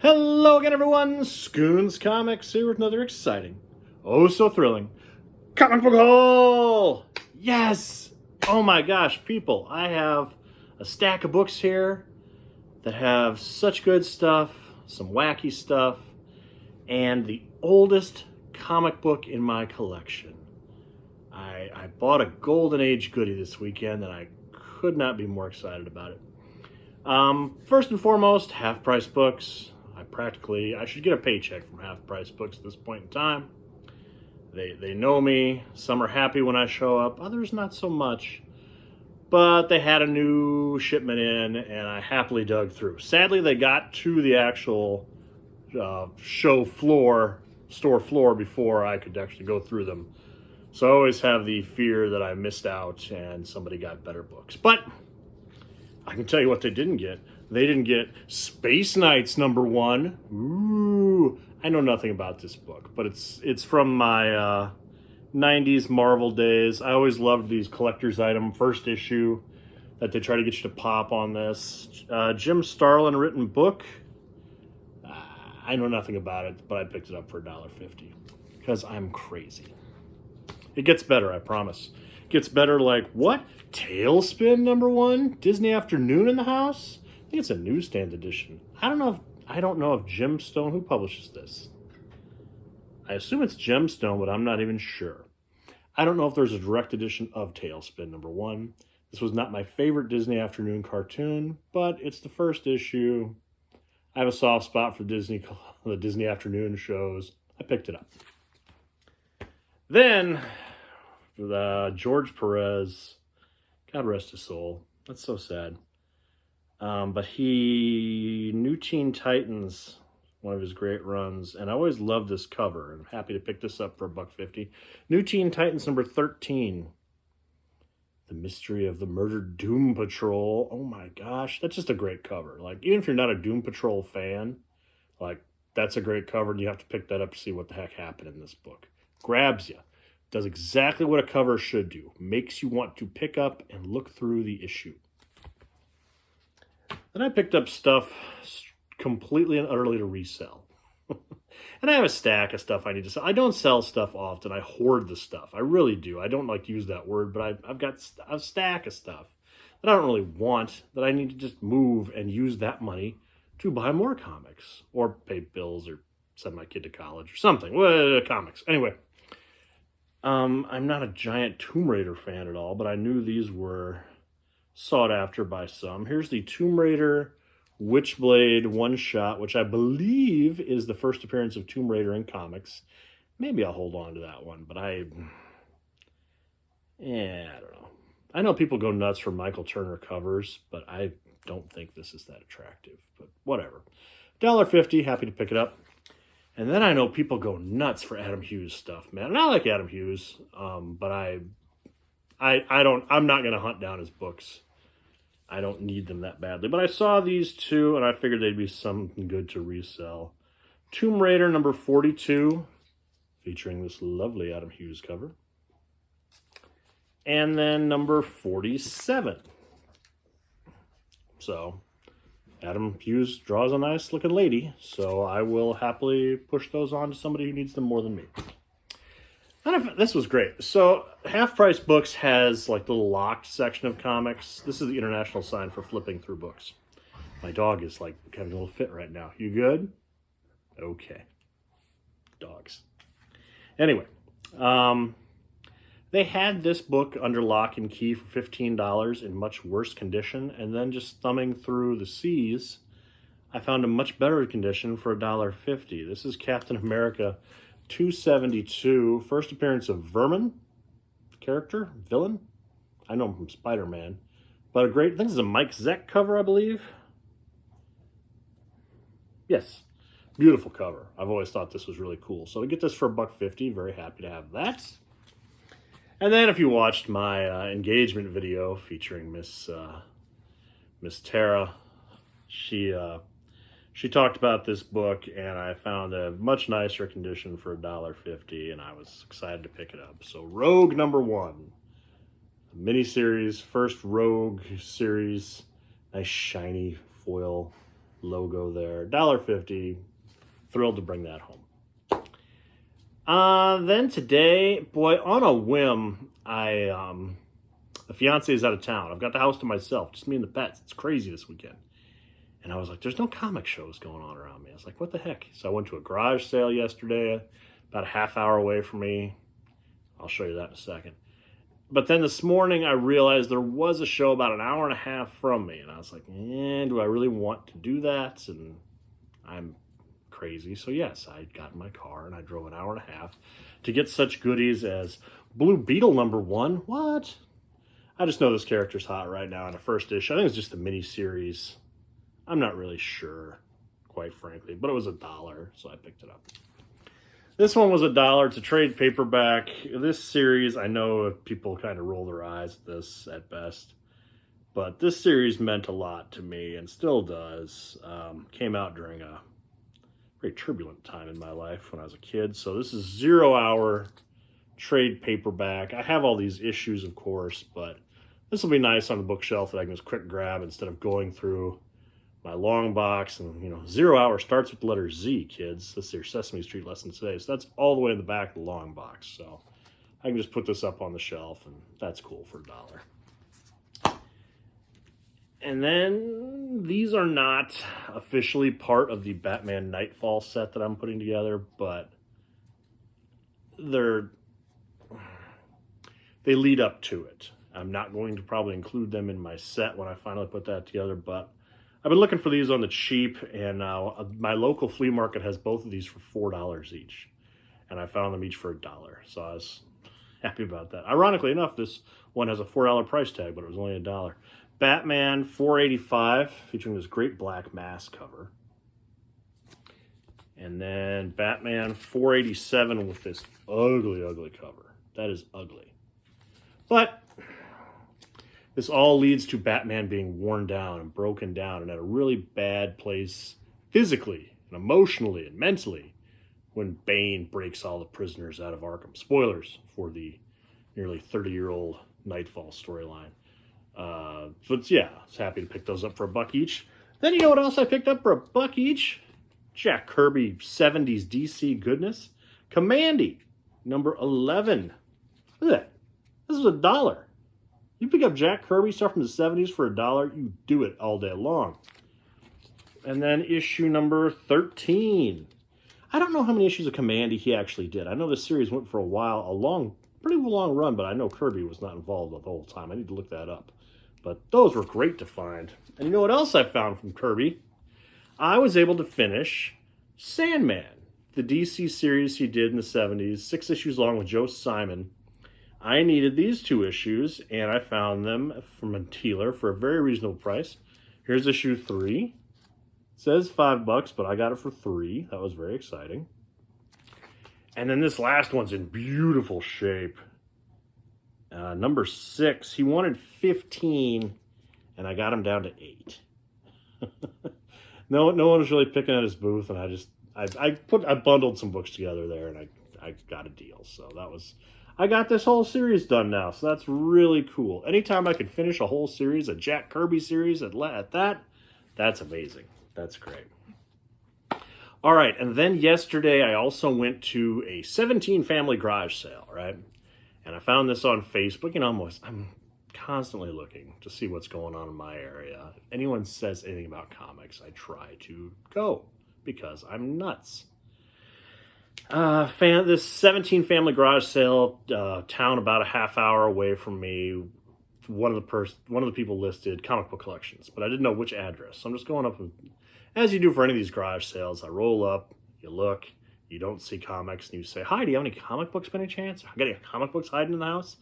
Hello again, everyone. Scoons Comics here with another exciting, oh so thrilling comic book haul. Yes. Oh my gosh, people! I have a stack of books here that have such good stuff, some wacky stuff, and the oldest comic book in my collection. I bought a Golden Age goodie this weekend, and I could not be more excited about it. First and foremost, half-price books. I should get a paycheck from half-price books at this point in time. They know me. Some are happy when I show up, others not so much. But they had a new shipment in, and I happily dug through. Sadly, they got to the actual store floor before I could actually go through them. So I always have the fear that I missed out and somebody got better books. But I can tell you what they didn't get. They didn't get Space Knights #1. Ooh, I know nothing about this book, but it's from my 90s Marvel days. I always loved these collector's item first issue that they try to get you to pop on this. Jim Starlin written book. I know nothing about it, but I picked it up for $1.50 because I'm crazy. It gets better, I promise. It gets better like, what? Tailspin #1? Disney Afternoon in the house? I think it's a newsstand edition. I don't know if Gemstone, who publishes this? I assume it's Gemstone, but I'm not even sure. I don't know if there's a direct edition of Tailspin #1. This was not my favorite Disney Afternoon cartoon, but it's the first issue. I have a soft spot for the Disney Afternoon shows. I picked it up. Then, George Perez, God rest his soul. That's so sad. But New Teen Titans, one of his great runs, and I always loved this cover. I'm happy to pick this up for $1.50. New Teen Titans #13. The Mystery of the Murdered Doom Patrol. Oh my gosh, that's just a great cover. Like, even if you're not a Doom Patrol fan, like, that's a great cover, and you have to pick that up to see what the heck happened in this book. Grabs you. Does exactly what a cover should do. Makes you want to pick up and look through the issue. Then I picked up stuff completely and utterly to resell. And I have a stack of stuff I need to sell. I don't sell stuff often. I hoard the stuff. I really do. I don't like to use that word, but I've got a stack of stuff that I don't really want, that I need to just move and use that money to buy more comics or pay bills or send my kid to college or something. Comics. Anyway. I'm not a giant Tomb Raider fan at all, but I knew these were sought after by some. Here's the Tomb Raider Witchblade one-shot, which I believe is the first appearance of Tomb Raider in comics. Maybe I'll hold on to that one, but I don't know. I know people go nuts for Michael Turner covers, but I don't think this is that attractive, but whatever. $1.50, happy to pick it up. And then I know people go nuts for Adam Hughes stuff, man. And I like Adam Hughes, but I'm not going to hunt down his books. I don't need them that badly. But I saw these two, and I figured they'd be something good to resell. Tomb Raider #42, featuring this lovely Adam Hughes cover. And then #47. So Adam Hughes draws a nice looking lady, so I will happily push those on to somebody who needs them more than me. This was great. So Half Price Books has like the locked section of comics. This is the international sign for flipping through books. My dog is like having a little fit right now. You good? Okay. Dogs. Anyway, they had this book under lock and key for $15 in much worse condition, and then just thumbing through the C's, I found a much better condition for $1.50. This is Captain America 272, first appearance of Villain. I know him from Spider-Man, but I think this is a Mike Zeck cover, I believe. Yes, beautiful cover. I've always thought this was really cool. So to get this for $1.50, very happy to have that. And then if you watched my engagement video featuring Miss Tara, she talked about this book, and I found a much nicer condition for $1.50, and I was excited to pick it up. So Rogue #1, miniseries, first Rogue series, nice shiny foil logo there. $1.50. Thrilled to bring that home. Then today, boy, on a whim, the fiance is out of town. I've got the house to myself, just me and the pets. It's crazy this weekend. And I was like, there's no comic shows going on around me. I was like, what the heck? So I went to a garage sale yesterday, about a half hour away from me. I'll show you that in a second. But then this morning, I realized there was a show about an hour and a half from me. And I was like, do I really want to do that? And I'm crazy. So yes, I got in my car and I drove an hour and a half to get such goodies as Blue Beetle #1. What? I just know this character's hot right now in a first issue. I think it's just a mini series. I'm not really sure, quite frankly, but it was $1, so I picked it up. This one was $1. It's a trade paperback. This series, I know people kind of roll their eyes at this at best, but this series meant a lot to me and still does. Came out during a very turbulent time in my life when I was a kid. So this is 0 Hour trade paperback. I have all these issues, of course, but this will be nice on the bookshelf that I can just quick grab instead of going through my long box. And 0 Hour starts with the letter Z, kids. This is your Sesame Street lesson today. So that's all the way in the back of the long box. So I can just put this up on the shelf, and that's cool for $1. And then these are not officially part of the Batman Nightfall set that I'm putting together, but they lead up to it. I'm not going to probably include them in my set when I finally put that together, but I've been looking for these on the cheap, and my local flea market has both of these for $4 each, and I found them each for $1, so I was happy about that. Ironically enough, this one has a $4 price tag, but it was only $1. Batman $4.85, featuring this great black mask cover. And then Batman $4.87 with this ugly, ugly cover. That is ugly. But this all leads to Batman being worn down and broken down and at a really bad place physically and emotionally and mentally when Bane breaks all the prisoners out of Arkham. Spoilers for the nearly 30-year-old Nightfall storyline. But yeah, I was happy to pick those up for $1 each. Then you know what else I picked up for $1 each? Jack Kirby 70s DC goodness. Commandy, #11. Look at that. This is $1. You pick up Jack Kirby stuff from the 70s for $1, you do it all day long. And then issue number 13. I don't know how many issues of Commandy he actually did. I know this series went for a while, pretty long run, but I know Kirby was not involved the whole time. I need to look that up. But those were great to find. And you know what else I found from Kirby? I was able to finish Sandman, the DC series he did in the 70s, 6 issues long with Joe Simon. I needed these 2 issues, and I found them from a dealer for a very reasonable price. Here's issue 3. It says $5, but I got it for $3. That was very exciting. And then this last one's in beautiful shape. Number 6. He wanted 15, and I got him down to 8. No one was really picking at his booth, and I bundled some books together there, and I got a deal. So I got this whole series done now, so that's really cool. Anytime I can finish a whole series, a Jack Kirby series at that, that's amazing. That's great. All right, and then yesterday I also went to a 17 family garage sale, right? And I found this on Facebook, and I'm constantly looking to see what's going on in my area. If anyone says anything about comics, I try to go because I'm nuts. This 17 family garage sale, town about a half hour away from me. One of the people listed comic book collections, but I didn't know which address. So I'm just going up, and as you do for any of these garage sales, I roll up, you look, you don't see comics, and you say, "Hi, do you have any comic books by any chance? I got any comic books hiding in the house?"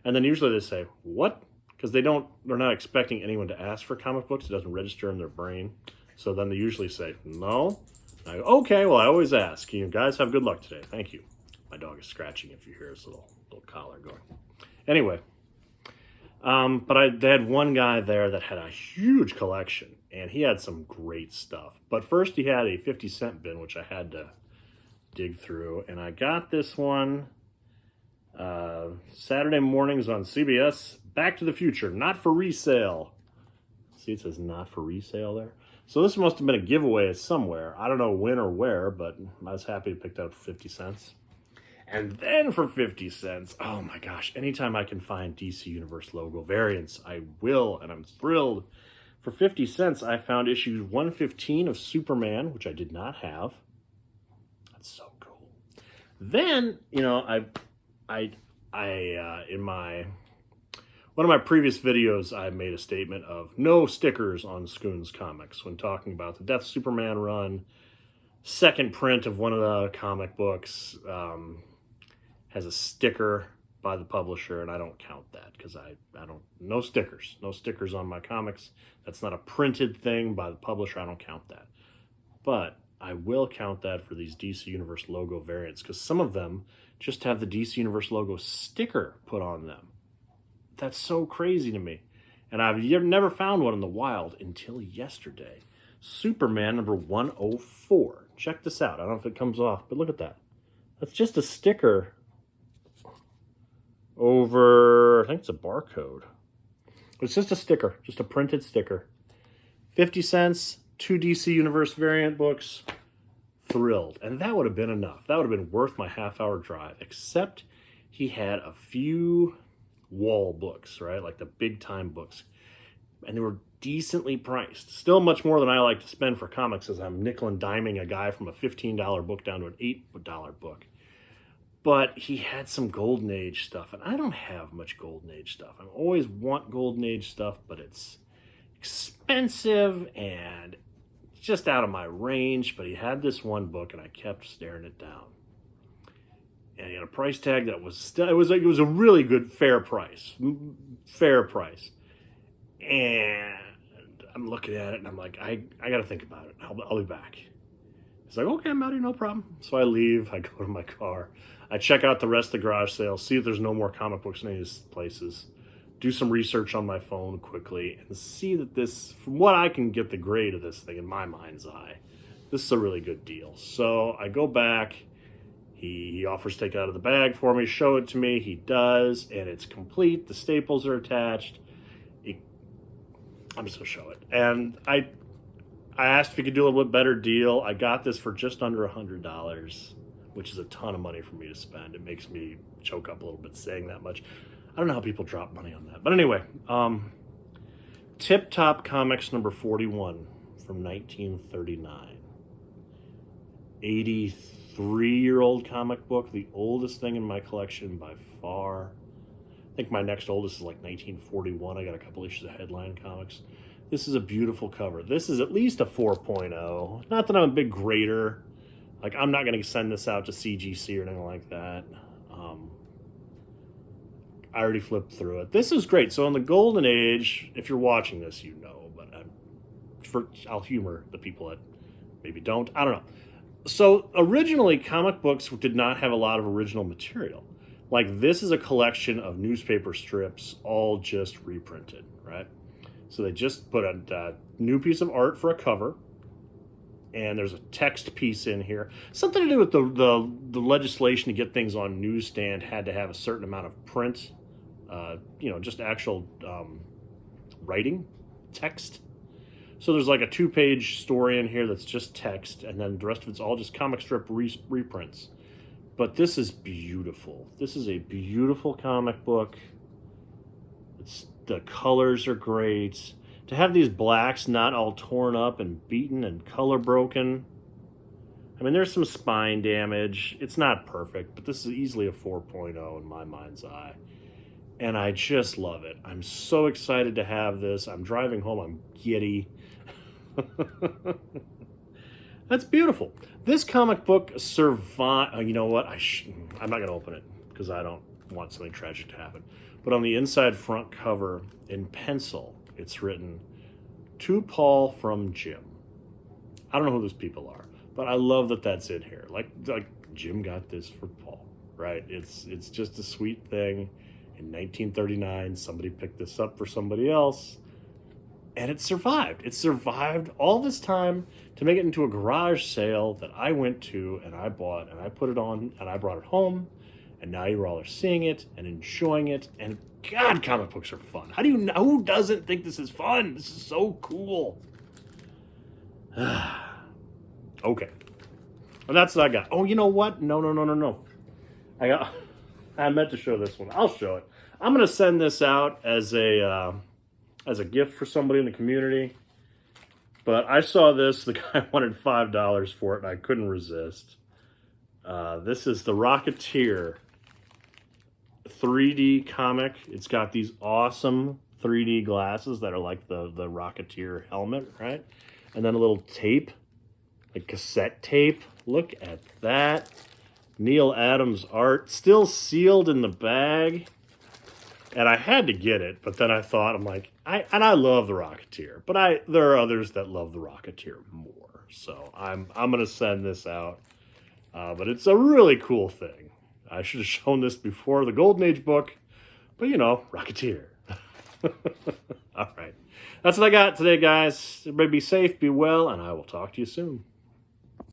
And then usually they say, "What?" Because they're not expecting anyone to ask for comic books. It doesn't register in their brain. So then they usually say, "No." I go, "Okay, well, I always ask. You guys have good luck today. Thank you." My dog is scratching if you hear his little collar going. Anyway, but they had one guy there that had a huge collection, and he had some great stuff. But first he had a 50-cent bin, which I had to dig through, and I got this one Saturday mornings on CBS, Back to the Future, not for resale. See, it says not for resale there. So this must have been a giveaway somewhere. I don't know when or where, but I was happy to pick that up for 50 cents. And then for 50 cents, oh my gosh, anytime I can find DC Universe logo variants, I will, and I'm thrilled. For 50 cents, I found issue 115 of Superman, which I did not have. That's so cool. Then, you know, in one of my previous videos, I made a statement of no stickers on Scoons Comics when talking about the Death Superman run. Second print of one of the comic books has a sticker by the publisher, and I don't count that because I don't, no stickers on my comics. That's not a printed thing by the publisher. I don't count that. But I will count that for these DC Universe logo variants because some of them just have the DC Universe logo sticker put on them. That's so crazy to me. And I've never found one in the wild until yesterday. Superman number 104. Check this out. I don't know if it comes off, but look at that. That's just a sticker over, I think it's a barcode. It's just a sticker, just a printed sticker. 50 cents, 2 DC Universe variant books. Thrilled. And that would have been enough. That would have been worth my half-hour drive, except he had a few wall books, right? Like the big-time books. And they were decently priced. Still much more than I like to spend for comics, as I'm nickel and diming a guy from a $15 book down to an $8 book. But he had some Golden Age stuff, and I don't have much Golden Age stuff. I always want Golden Age stuff, but it's expensive and just out of my range. But he had this one book, and I kept staring it down. And he had a price tag that was still, it was a really good, fair price. And I'm looking at it, and I'm like, I got to think about it. I'll be back. He's like, okay, Matty, no problem. So I leave. I go to my car. I check out the rest of the garage sale, see if there's no more comic books in any of these places, do some research on my phone quickly, and see that this, from what I can get the grade of this thing in my mind's eye, this is a really good deal. So I go back. He offers to take it out of the bag for me, show it to me. He does, and it's complete. The staples are attached. I'm just going to show it. And I asked if he could do a little bit better deal. I got this for just under $100, which is a ton of money for me to spend. It makes me choke up a little bit saying that much. I don't know how people drop money on that. But anyway, Tip Top Comics number 41 from 1939. 83-year-old comic book, the oldest thing in my collection by far. I think my next oldest is like 1941. I got a couple issues of Headline Comics. This is a beautiful cover. This is at least a 4.0. Not that I'm a big grader. Like, I'm not going to send this out to CGC or anything like that. I already flipped through it. This is great. So in the Golden Age, if you're watching this, you know, but I'll humor the people that maybe don't. I don't know. So originally, comic books did not have a lot of original material. Like, this is a collection of newspaper strips, all just reprinted, right? So they just put a new piece of art for a cover, and there's a text piece in here. Something to do with the legislation to get things on newsstand had to have a certain amount of print, just actual writing, text. So there's like a 2-page story in here that's just text, and then the rest of it's all just comic strip reprints. But this is beautiful. This is a beautiful comic book. The colors are great. To have these blacks not all torn up and beaten and color broken. I mean, there's some spine damage. It's not perfect, but this is easily a 4.0 in my mind's eye. And I just love it. I'm so excited to have this. I'm driving home. I'm giddy. That's beautiful. This comic book survived. You know what? I'm not going to open it because I don't want something tragic to happen. But on the inside front cover, in pencil, it's written, "To Paul from Jim." I don't know who those people are, but I love that that's in here. Like Jim got this for Paul, right? It's just a sweet thing. In 1939, somebody picked this up for somebody else, and it survived. It survived all this time to make it into a garage sale that I went to and I bought and I put it on and I brought it home. And now you all are seeing it and enjoying it. And God, comic books are fun. How do you know? Who doesn't think this is fun? This is so cool. Okay. And that's what I got. Oh, you know what? No. I meant to show this one. I'll show it. I'm going to send this out as a gift for somebody in the community. But I saw this. The guy wanted $5 for it, and I couldn't resist. This is the Rocketeer 3D comic. It's got these awesome 3D glasses that are like the Rocketeer helmet, right? And then a little tape, like cassette tape. Look at that. Neil Adams art, still sealed in the bag. And I had to get it, but then I thought, I'm like, I love the Rocketeer, but there are others that love the Rocketeer more. So I'm gonna send this out. But it's a really cool thing. I should have shown this before the Golden Age book, but you know, Rocketeer. All right. That's what I got today, guys. Everybody be safe, be well, and I will talk to you soon.